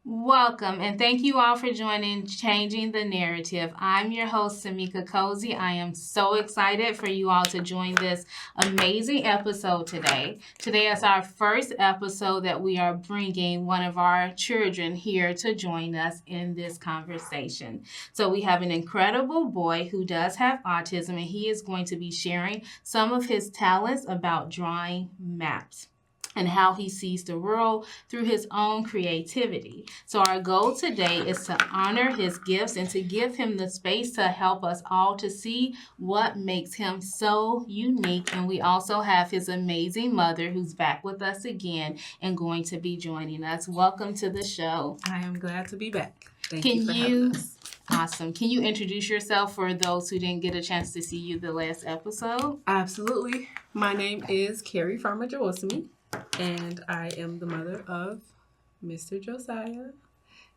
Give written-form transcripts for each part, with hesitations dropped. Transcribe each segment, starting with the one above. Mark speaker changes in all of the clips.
Speaker 1: Welcome, and thank you all for joining Changing the Narrative. I'm your host, Sammika Cosey. I am so excited for you all to join this amazing episode today. Today is our first episode that we are bringing one of our children here to join us in this conversation. So we have an incredible boy who does have autism, and he is going to be sharing some of his talents about drawing maps and how he sees the world through his own creativity. So our goal today is to honor his gifts and to give him the space to help us all to see what makes him so unique. And we also have his amazing mother who's back with us again and going to be joining us. Welcome to the show.
Speaker 2: I am glad to be back. Thank you for having us.
Speaker 1: Awesome. Can you introduce yourself for those who didn't get a chance to see you the last episode?
Speaker 2: Absolutely. My name is Carrie Jowosimi. And I am the mother of Mr. Josiah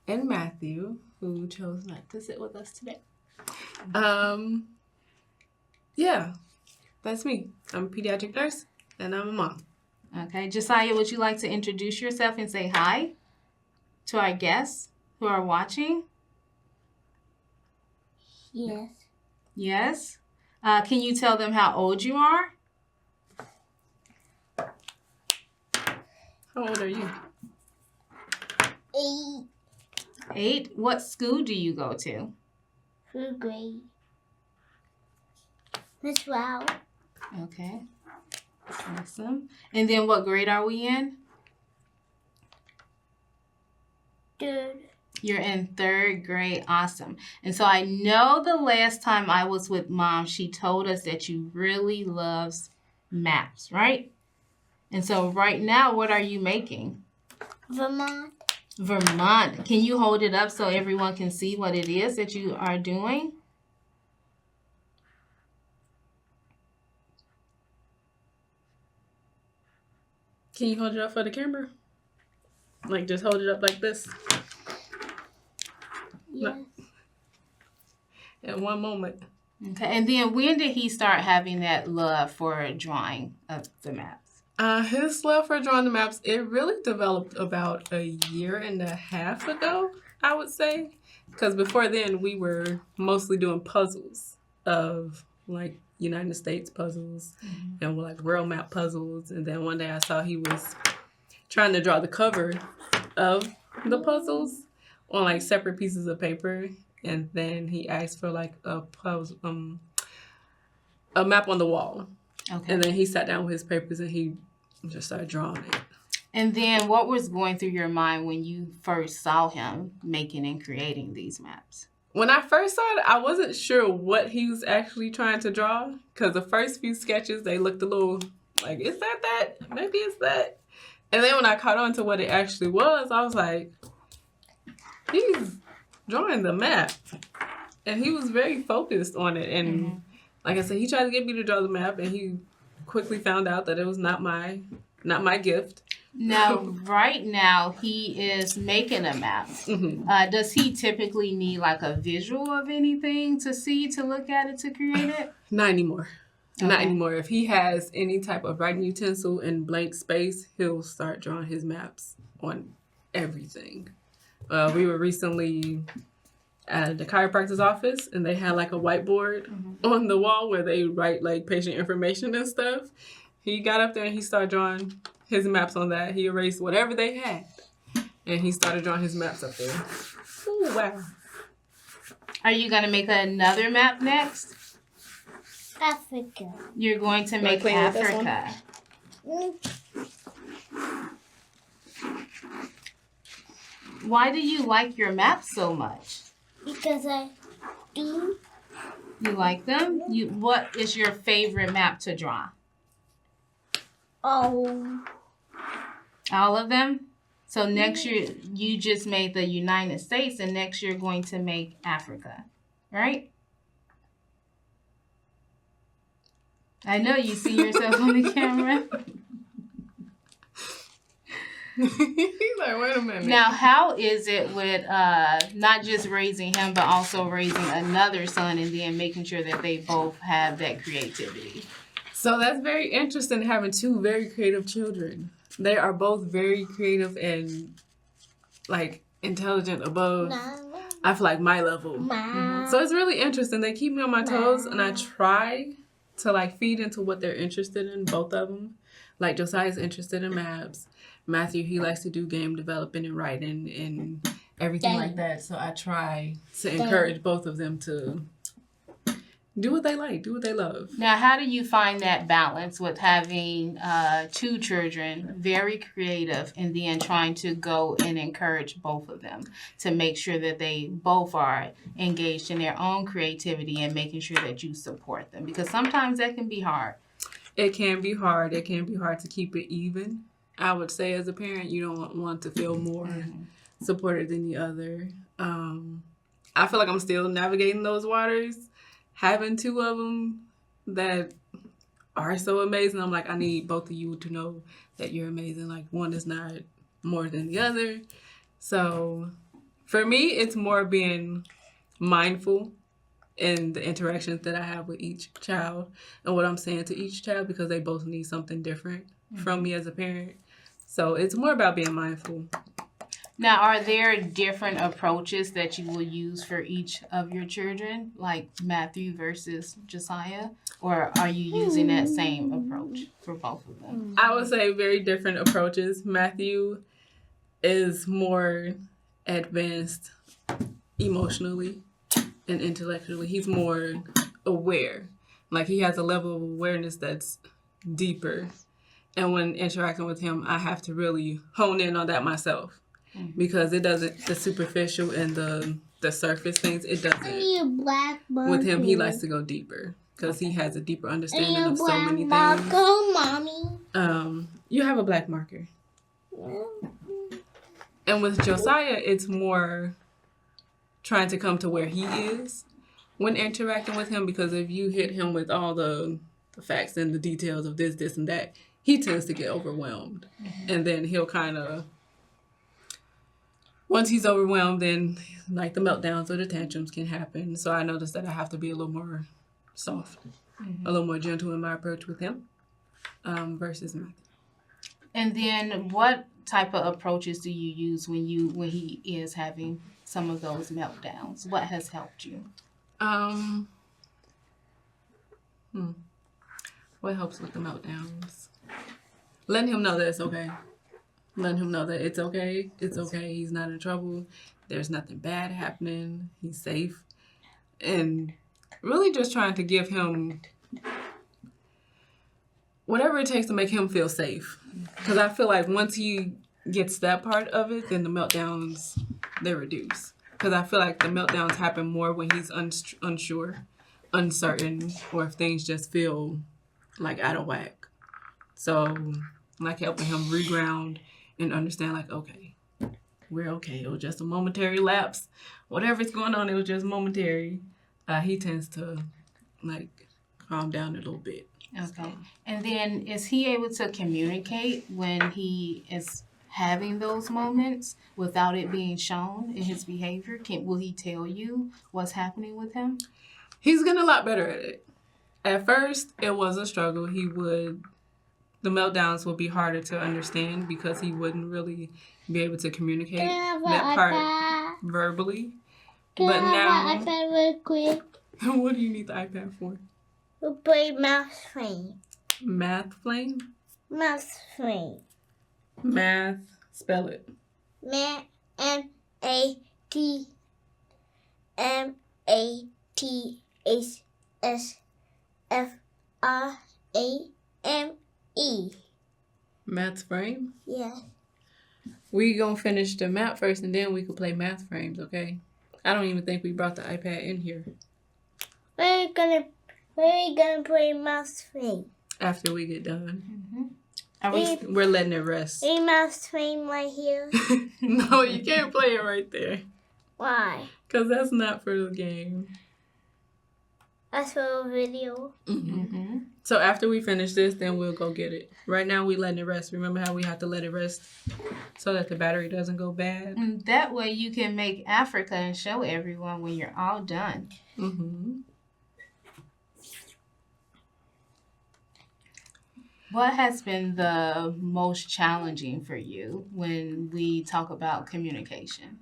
Speaker 2: and Matthew, who chose not to sit with us today. Yeah, that's me. I'm a pediatric nurse, and I'm a mom.
Speaker 1: Okay. Josiah, would you like to introduce yourself and say hi to our guests who are watching?
Speaker 3: Yes.
Speaker 1: Yes? Can you tell them how old you are?
Speaker 2: How old are you?
Speaker 3: 8.
Speaker 1: 8? What school do you go to?
Speaker 3: 3rd grade. Miss Wow.
Speaker 1: Okay. Awesome. And then what grade are we in?
Speaker 3: 3rd.
Speaker 1: You're in 3rd grade. Awesome. And so I know the last time I was with Mom, she told us that you really loves maps, right? And so right now, what are you making?
Speaker 3: Vermont.
Speaker 1: Vermont. Can you hold it up so everyone can see what it is that you are doing?
Speaker 2: Can you hold it up for the camera? Like, just hold it up like this?
Speaker 3: Yes.
Speaker 2: In one moment.
Speaker 1: Okay. And then when did he start having that love for drawing of the maps?
Speaker 2: His love for drawing the maps, it really developed about a 1.5 years ago, I would say. Because before then, we were mostly doing puzzles of, like, United States puzzles and, like, world map puzzles. And then one day I saw he was trying to draw the cover of the puzzles on, like, separate pieces of paper. And then he asked for, like, a map on the wall.
Speaker 1: Okay.
Speaker 2: And then he sat down with his papers and he just started drawing it.
Speaker 1: And then what was going through your mind when you first saw him making and creating these maps?
Speaker 2: When I first saw it, I wasn't sure what he was actually trying to draw. Because the first few sketches, they looked a little like, is that? Maybe it's that. And then when I caught on to what it actually was, I was like, he's drawing the map. And he was very focused on it. And like I said, he tried to get me to draw the map, and he quickly found out that it was not my gift.
Speaker 1: Now, right now, he is making a map. Does he typically need like a visual of anything to see, to look at it, to create it?
Speaker 2: Not anymore.
Speaker 1: Okay.
Speaker 2: Not anymore. If he has any type of writing utensil and blank space, he'll start drawing his maps on everything. We were recently at the chiropractor's office, and they had like a whiteboard on the wall where they write like patient information and stuff. He got up there and he started drawing his maps on that. He erased whatever they had, and he started drawing his maps up there. Oh, wow.
Speaker 1: Are you going to make another map next?
Speaker 3: Africa.
Speaker 1: You're going to make
Speaker 2: clean with this
Speaker 1: Africa. Why do you like your maps so much?
Speaker 3: Because I do.
Speaker 1: You like them? What is your favorite map to draw?
Speaker 3: Oh.
Speaker 1: All of them? So next year, you just made the United States, and next you're going to make Africa, right? I know you see yourself on the camera.
Speaker 2: He's like, wait a minute.
Speaker 1: Now, how is it with not just raising him, but also raising another son and then making sure that they both have that creativity?
Speaker 2: So that's very interesting, having two very creative children. They are both very creative and like intelligent above, I feel like, my level. So it's really interesting. They keep me on my toes, and I try to like feed into what they're interested in, both of them. Like Josiah's interested in maps. Matthew, he likes to do game development and writing and everything like that. So I try to encourage both of them to do what they like, do what they love.
Speaker 1: Now, how do you find that balance with having two children, very creative, and then trying to go and encourage both of them to make sure that they both are engaged in their own creativity and making sure that you support them? Because sometimes that can be hard.
Speaker 2: It can be hard. It can be hard to keep it even. I would say as a parent, you don't want to feel more supported than the other. I feel like I'm still navigating those waters. Having two of them that are so amazing, I'm like, I need both of you to know that you're amazing. Like, one is not more than the other. So for me, it's more being mindful in the interactions that I have with each child and what I'm saying to each child, because they both need something different from me as a parent. So it's more about being mindful.
Speaker 1: Now, are there different approaches that you will use for each of your children, like Matthew versus Josiah? Or are you using that same approach for both of them?
Speaker 2: I would say very different approaches. Matthew is more advanced emotionally and intellectually. He's more aware. Like, he has a level of awareness that's deeper. And when interacting with him, I have to really hone in on that myself. Because it doesn't, the superficial and the surface things, it doesn't. With him, he likes to go deeper because he has a deeper understanding of so many things.
Speaker 3: Mommy.
Speaker 2: You have a black marker. And with Josiah, it's more trying to come to where he is when interacting with him, because if you hit him with all the facts and the details of this, and that, he tends to get overwhelmed. And then he'll kind of, once he's overwhelmed, then like the meltdowns or the tantrums can happen. So I noticed that I have to be a little more soft, a little more gentle in my approach with him versus Matthew.
Speaker 1: And then what type of approaches do you use when he is having some of those meltdowns? What has helped you?
Speaker 2: What helps with the meltdowns? Letting him know that it's okay. Letting him know that it's okay. It's okay. He's not in trouble. There's nothing bad happening. He's safe. And really just trying to give him whatever it takes to make him feel safe. Because I feel like once he gets that part of it, then the meltdowns, they reduce. Because I feel like the meltdowns happen more when he's unsure, uncertain, or if things just feel like out of whack. So like helping him reground and understand, like, okay, we're okay. It was just a momentary lapse. Whatever's going on, it was just momentary. He tends to, like, calm down a little bit.
Speaker 1: Okay. And then is he able to communicate when he is having those moments without it being shown in his behavior? Will he tell you what's happening with him?
Speaker 2: He's getting a lot better at it. At first, it was a struggle. The meltdowns would be harder to understand because he wouldn't really be able to communicate that part verbally. But now,
Speaker 3: iPad real quick.
Speaker 2: What do you need the iPad for?
Speaker 3: We'll play Math Flame.
Speaker 2: Math flame?
Speaker 3: Math Flame.
Speaker 2: Math, spell it.
Speaker 3: Math, MATHSFRAME.
Speaker 2: Math frame?
Speaker 3: Yeah.
Speaker 2: We gonna finish the map first, and then we can play math frames, okay? I don't even think we brought the iPad in here.
Speaker 3: We're gonna play Math Flame.
Speaker 2: After we get done.
Speaker 1: Mm-hmm.
Speaker 2: We're letting it rest.
Speaker 3: A Math Flame right here.
Speaker 2: No, you can't play it right there.
Speaker 3: Why?
Speaker 2: Because that's not for the game.
Speaker 3: That's for a video.
Speaker 2: Mm-hmm. So after we finish this, then we'll go get it. Right now, we letting it rest. Remember how we have to let it rest so that the battery doesn't go bad?
Speaker 1: And that way you can make Africa and show everyone when you're all done.
Speaker 2: Mm-hmm.
Speaker 1: What has been the most challenging for you when we talk about communication?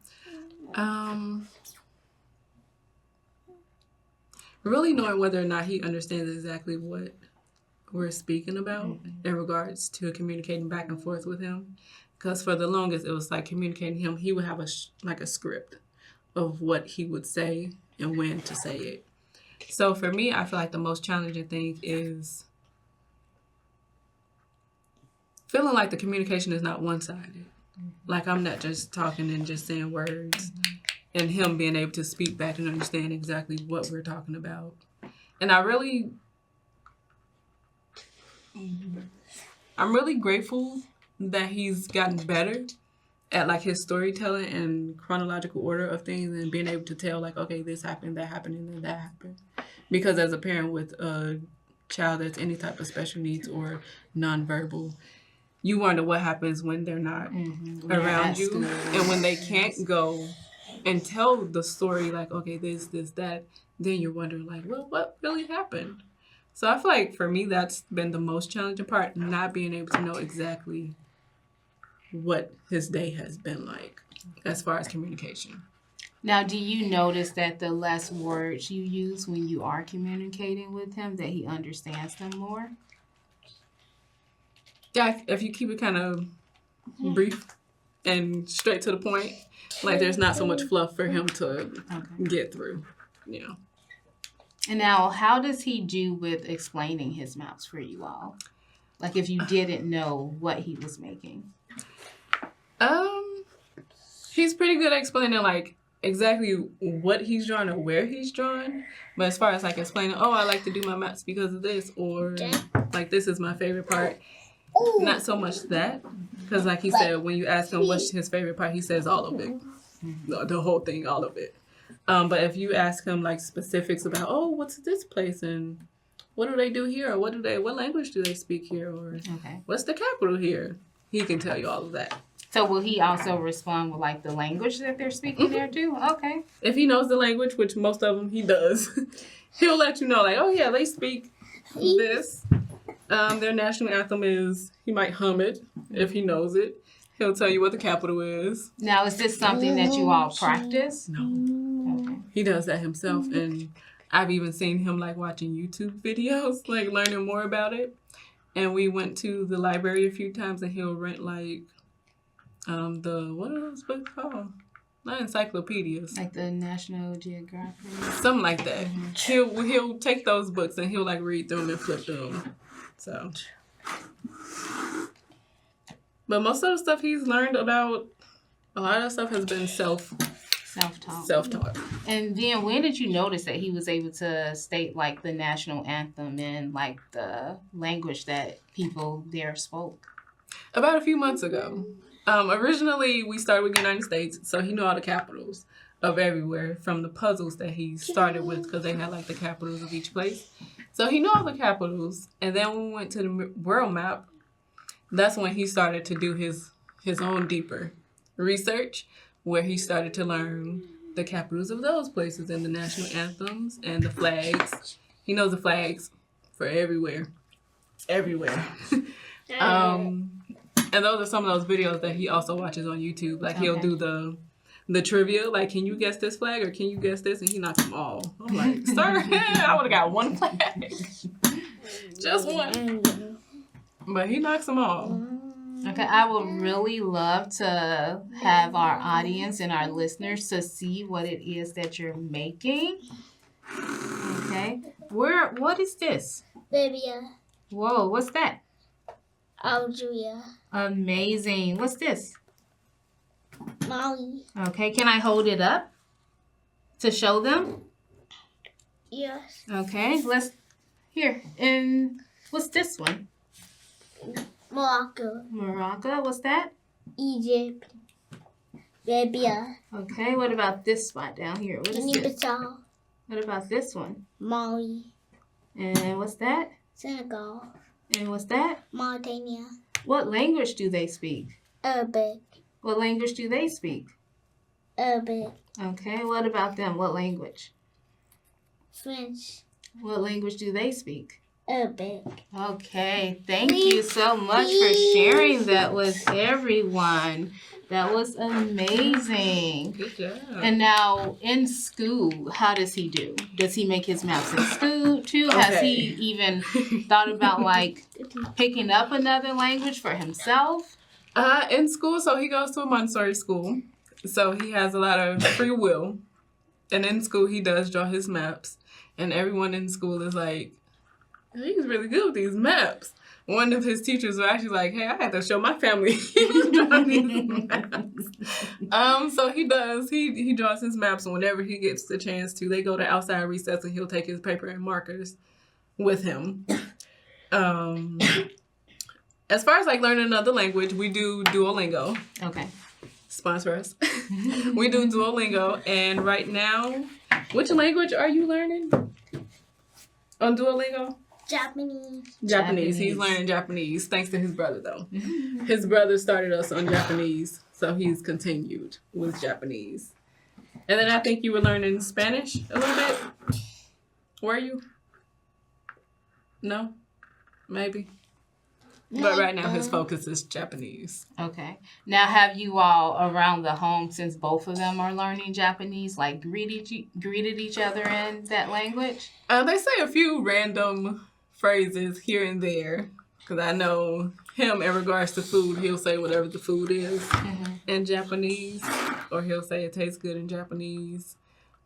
Speaker 2: Really knowing whether or not he understands exactly what we're speaking about in regards to communicating back and forth with him. Because for the longest, it was like communicating him. He would have a script of what he would say and when to say it. So for me, I feel like the most challenging thing is feeling like the communication is not one-sided. Like I'm not just talking and just saying words, and him being able to speak back and understand exactly what we're talking about. And I'm really grateful that he's gotten better at like his storytelling and chronological order of things and being able to tell like, okay, this happened, that happened, and then that happened. Because as a parent with a child that's any type of special needs or nonverbal, you wonder what happens when they're not around you and when they can't go and tell the story like, okay, this, that, then you're wondering like, well, what really happened? So I feel like for me, that's been the most challenging part, not being able to know exactly what his day has been like as far as communication.
Speaker 1: Now, do you notice that the less words you use when you are communicating with him, that he understands them more?
Speaker 2: Yeah, if you keep it kind of brief and straight to the point, like there's not so much fluff for him to get through. Yeah.
Speaker 1: And now, how does he do with explaining his maps for you all? Like if you didn't know what he was making.
Speaker 2: He's pretty good at explaining like exactly what he's drawing or where he's drawing. But as far as like explaining, oh, I like to do my maps because of this, or like this is my favorite part. Not so much that, because like he said, when you ask him what's his favorite part, he says all of it, the whole thing, all of it. But if you ask him like specifics about, oh, what's this place and what do they do here, or what language do they speak here, or what's the capital here, he can tell you all of that.
Speaker 1: So will he also respond with like the language that they're speaking there too? Okay.
Speaker 2: If he knows the language, which most of them he does, he'll let you know like, oh yeah, they speak this. Their national anthem is, he might hum it if he knows it. He'll tell you what the capital is.
Speaker 1: Now, is this something that you all practice?
Speaker 2: No. Okay. He does that himself, and I've even seen him like watching YouTube videos, like learning more about it. And we went to the library a few times, and he'll rent like what are those books called? Not encyclopedias.
Speaker 1: Like the National Geographic.
Speaker 2: Something like that. He'll take those books and he'll like read through them and flip through them. So, but most of the stuff he's learned about, a lot of that stuff has been self-taught.
Speaker 1: And then when did you notice that he was able to state like the national anthem in like the language that people there spoke?
Speaker 2: About a few months ago. Originally, we started with the United States, so he knew all the capitals of everywhere from the puzzles that he started with, because they had like the capitals of each place. So he knew all the capitals, and then when we went to the world map, that's when he started to do his own deeper research, where he started to learn the capitals of those places and the national anthems and the flags. He knows the flags for everywhere. And those are some of those videos that he also watches on YouTube. Like he'll do the trivia, like, can you guess this flag or can you guess this? And he knocks them all. I'm like, sir, I would have got one flag. Just one. But he knocks them all.
Speaker 1: Okay, I would really love to have our audience and our listeners to see what it is that you're making. Okay. What is this?
Speaker 3: Libya.
Speaker 1: Whoa, what's that?
Speaker 3: Algeria.
Speaker 1: Amazing. What's this?
Speaker 3: Mali.
Speaker 1: Okay, can I hold it up to show them?
Speaker 3: Yes.
Speaker 1: Okay, here. And what's this one?
Speaker 3: Morocco.
Speaker 1: Morocco, what's that?
Speaker 3: Egypt. Libya.
Speaker 1: Okay, what about this spot down here? What is this?
Speaker 3: Guinea-Bissau.
Speaker 1: What about this one?
Speaker 3: Mali.
Speaker 1: And what's that?
Speaker 3: Senegal,
Speaker 1: And what's that?
Speaker 3: Mauritania,
Speaker 1: What language do they speak?
Speaker 3: Arabic,
Speaker 1: What language do they speak?
Speaker 3: Arabic,
Speaker 1: Okay, what about them? What language?
Speaker 3: French,
Speaker 1: What language do they speak?
Speaker 3: Arabic.
Speaker 1: Okay, thank you so much for sharing that with everyone. That was amazing.
Speaker 2: Good job.
Speaker 1: And now in school, how does he do? Does he make his maps in school too? Has he even thought about like picking up another language for himself?
Speaker 2: In school, so he goes to a Montessori school. So he has a lot of free will. And in school, he does draw his maps. And everyone in school is like, he's really good with these maps. One of his teachers was actually like, hey, I had to show my family drawing these maps. So he does. He draws his maps, and whenever he gets the chance to, they go to outside recess and he'll take his paper and markers with him. As far as like learning another language, we do Duolingo.
Speaker 1: Okay.
Speaker 2: Sponsor us. We do Duolingo, and right now, which language are you learning on Duolingo?
Speaker 3: Japanese.
Speaker 2: He's learning Japanese, thanks to his brother, though. His brother started us on Japanese, so he's continued with Japanese. And then I think you were learning Spanish a little bit. Were you? No? Maybe? But right now his focus is Japanese.
Speaker 1: Okay. Now, have you all around the home, since both of them are learning Japanese, like greeted each other in that language?
Speaker 2: They say a few random phrases here and there. Because I know him in regards to food, he'll say whatever the food is in Japanese. Or he'll say it tastes good in Japanese.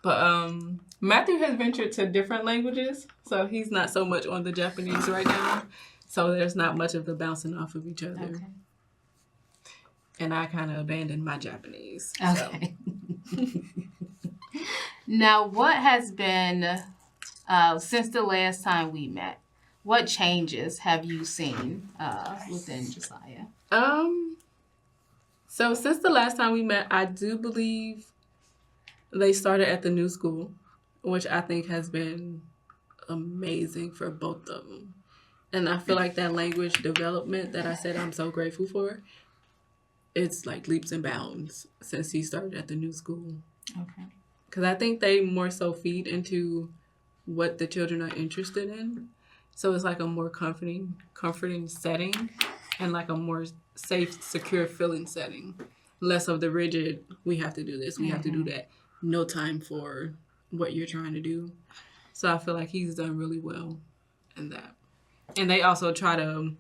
Speaker 2: But Matthew has ventured to different languages. So he's not so much on the Japanese right now. So there's not much of the bouncing off of each other.
Speaker 1: Okay.
Speaker 2: And I kind of abandoned my Japanese.
Speaker 1: Okay. Now, what has been, since the last time we met, what changes have you seen within Josiah?
Speaker 2: So since the last time we met, I do believe they started at the new school, which I think has been amazing for both of them. And I feel like that language development that I said I'm so grateful for, it's like leaps and bounds since he started at the new school.
Speaker 1: Okay.
Speaker 2: Because I think they more so feed into what the children are interested in. So it's like a more comforting setting and like a more safe, secure feeling setting. Less of the rigid, we have to do this, we have to do that. No time for what you're trying to do. So I feel like he's done really well in that. And they also try to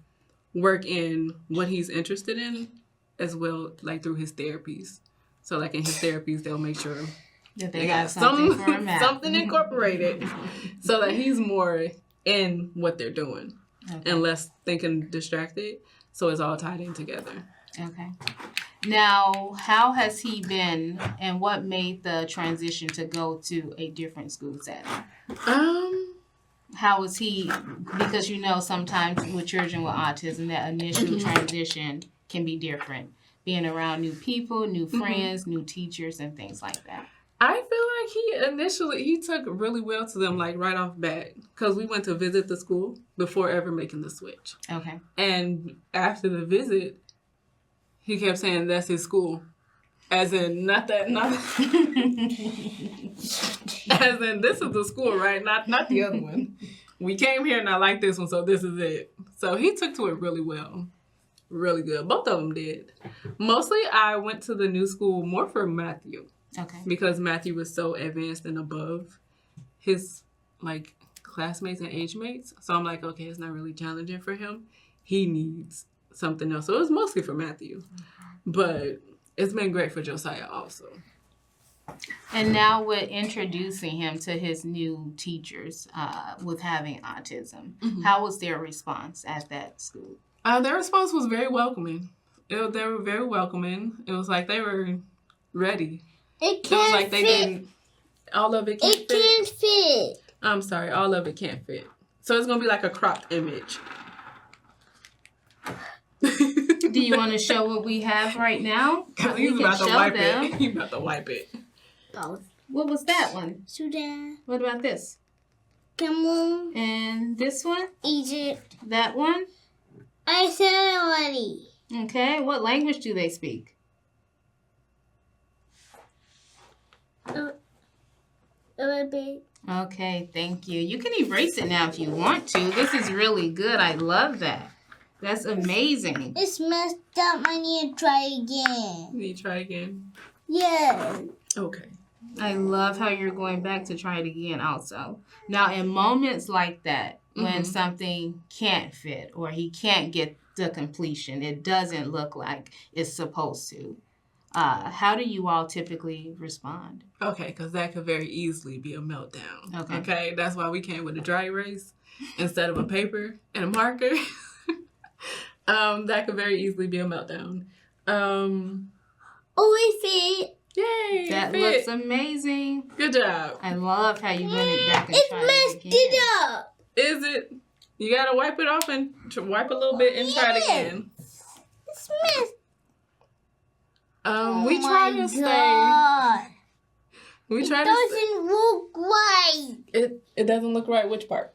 Speaker 2: work in what he's interested in as well, like through his therapies. So like in his therapies, they'll make sure
Speaker 1: that they got something for him.
Speaker 2: Something incorporated so that he's more in what they're doing and less thinking distracted. So it's all tied in together.
Speaker 1: Okay. Now, how has he been and what made the transition to go to a different school setting? How was he, because you know sometimes with children with autism, that initial transition can be different. Being around new people, new friends, new teachers, and things like that.
Speaker 2: I feel like he took really well to them, like right off bat, because we went to visit the school before ever making the switch.
Speaker 1: Okay.
Speaker 2: And after the visit, he kept saying that's his school. As in, not as in, this is the school, right? Not the other one. We came here and I like this one, so this is it. So he took to it really well. Really good. Both of them did. Mostly, I went to the new school more for Matthew.
Speaker 1: Okay.
Speaker 2: Because Matthew was so advanced and above his, like, classmates and age mates. So I'm like, okay, it's not really challenging for him. He needs something else. So it was mostly for Matthew. But it's been great for Josiah also.
Speaker 1: And now with introducing him to his new teachers with having autism, how was their response at that school?
Speaker 2: Their response was very welcoming. They were very welcoming. It was like they were ready.
Speaker 3: It
Speaker 2: was like they didn't. All of it can't fit.
Speaker 3: It can't fit.
Speaker 2: I'm sorry, all of it can't fit. So it's gonna be like a cropped image.
Speaker 1: Do you want to show what we have right now?
Speaker 2: Because he's about to wipe it. He's about to wipe it.
Speaker 3: Both.
Speaker 1: What was that one?
Speaker 3: Sudan.
Speaker 1: What about this?
Speaker 3: Cameroon,
Speaker 1: And this one?
Speaker 3: Egypt.
Speaker 1: That one?
Speaker 3: I said it already.
Speaker 1: Okay. What language do they speak?
Speaker 3: Arabic.
Speaker 1: Okay, thank you. You can erase it now if you want to. This is really good. I love that. That's amazing.
Speaker 3: It's messed up. I need to try again.
Speaker 2: Need to try again?
Speaker 3: Yeah.
Speaker 2: Okay.
Speaker 1: I love how you're going back to try it again also. Now, in moments like that, when something can't fit or he can't get the completion, it doesn't look like it's supposed to, how do you all typically respond?
Speaker 2: Okay, because that could very easily be a meltdown.
Speaker 1: Okay.
Speaker 2: That's why we came with a dry erase instead of a paper and a marker. That could very easily be a meltdown.
Speaker 3: We fit.
Speaker 2: Yay!
Speaker 1: That
Speaker 2: fit.
Speaker 1: looks amazing.
Speaker 2: Good job.
Speaker 1: I love how you went it back and
Speaker 3: It
Speaker 1: tried
Speaker 3: messed
Speaker 1: it again.
Speaker 3: it up.
Speaker 2: Is it? You gotta wipe it off and wipe a little bit and try it again.
Speaker 3: It's messed.
Speaker 2: We try to stay.
Speaker 3: God.
Speaker 2: We
Speaker 3: It
Speaker 2: try to.
Speaker 3: doesn't look right.
Speaker 2: It doesn't look right. Which part?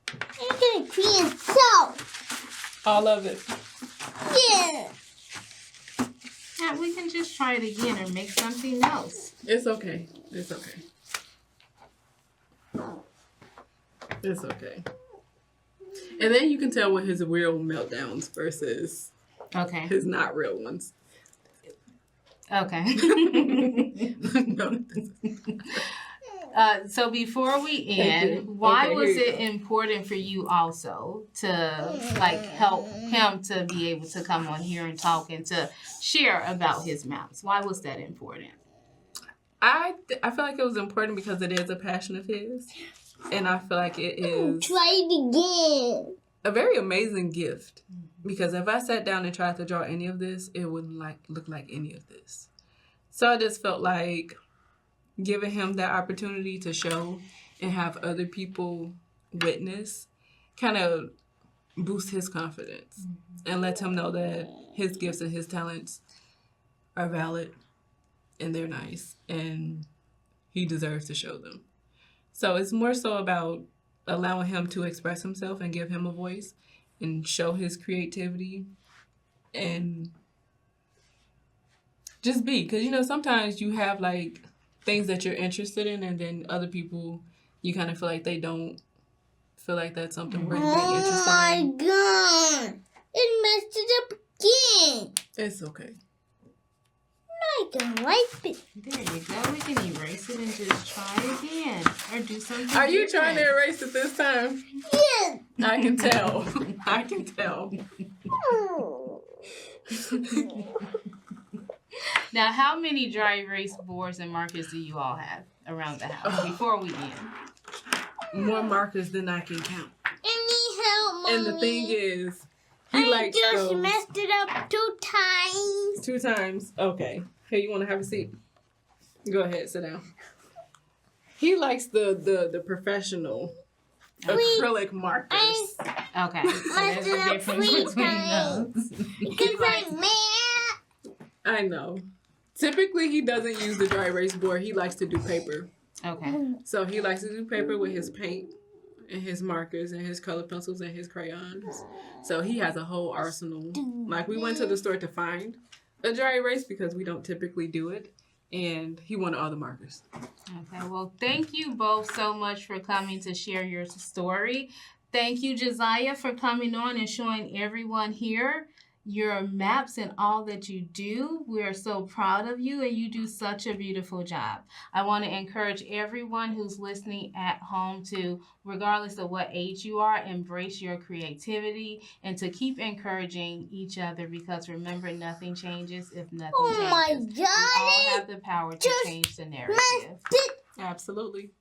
Speaker 3: It's gonna clean salt.
Speaker 2: All of it.
Speaker 3: Yeah.
Speaker 1: Yeah, we can just try it again or make something else.
Speaker 2: It's okay. It's okay. It's okay. And then you can tell what his real meltdowns versus
Speaker 1: Okay.
Speaker 2: his not real ones.
Speaker 1: Okay.
Speaker 2: No.
Speaker 1: So before we
Speaker 2: Thank
Speaker 1: end,
Speaker 2: you.
Speaker 1: why
Speaker 2: Okay,
Speaker 1: was
Speaker 2: here you
Speaker 1: it important for you also to like help him to be able to come on here and talk and to share about his maps? Why was that important?
Speaker 2: I feel like it was important because it is a passion of his. And I feel like it is
Speaker 3: Try it again.
Speaker 2: a very amazing gift. Because if I sat down and tried to draw any of this, it wouldn't look like any of this. So I just felt like giving him that opportunity to show and have other people witness kind of boost his confidence and let him know that his gifts and his talents are valid and they're nice and he deserves to show them. So it's more so about allowing him to express himself and give him a voice and show his creativity and just be. Because, you know, sometimes you have, like, things that you're interested in and then other people, you kind of feel like they don't feel like that's something worth being interested in.
Speaker 3: God. It messed it up again.
Speaker 2: It's okay.
Speaker 3: I can wipe it.
Speaker 1: There you go. We can erase it and just try again or do something.
Speaker 2: Are you trying to
Speaker 1: different.
Speaker 2: erase it this time?
Speaker 3: Yeah.
Speaker 2: I can tell. I can tell.
Speaker 1: Now, how many dry erase boards and markers do you all have around the house before we end?
Speaker 2: More markers than I can count.
Speaker 3: I need help, Mommy.
Speaker 2: And the thing is, he
Speaker 3: I
Speaker 2: likes
Speaker 3: just
Speaker 2: those
Speaker 3: messed it up 2 times.
Speaker 2: 2 times. Okay. Hey, you want to have a seat? Go ahead, sit down. He likes the professional acrylic markers.
Speaker 1: Okay. So there's a difference
Speaker 3: 3
Speaker 1: between
Speaker 3: times.
Speaker 1: those.
Speaker 3: Because I'm mad.
Speaker 2: I know. Typically, he doesn't use the dry erase board. He likes to do paper.
Speaker 1: Okay.
Speaker 2: So he likes to do paper with his paint and his markers and his color pencils and his crayons. So he has a whole arsenal. Like, we went to the store to find a dry erase because we don't typically do it. And he wanted all the markers.
Speaker 1: Okay. Well, thank you both so much for coming to share your story. Thank you, Josiah, for coming on and showing everyone here your maps and all that you do. We are so proud of you and you do such a beautiful job. I want to encourage everyone who's listening at home to, regardless of what age you are, embrace your creativity and to keep encouraging each other because remember, nothing changes if nothing
Speaker 3: Oh my
Speaker 1: changes. We all
Speaker 3: God.
Speaker 1: have the power to
Speaker 3: Just
Speaker 1: change the narrative.
Speaker 3: Messed it.
Speaker 2: Absolutely.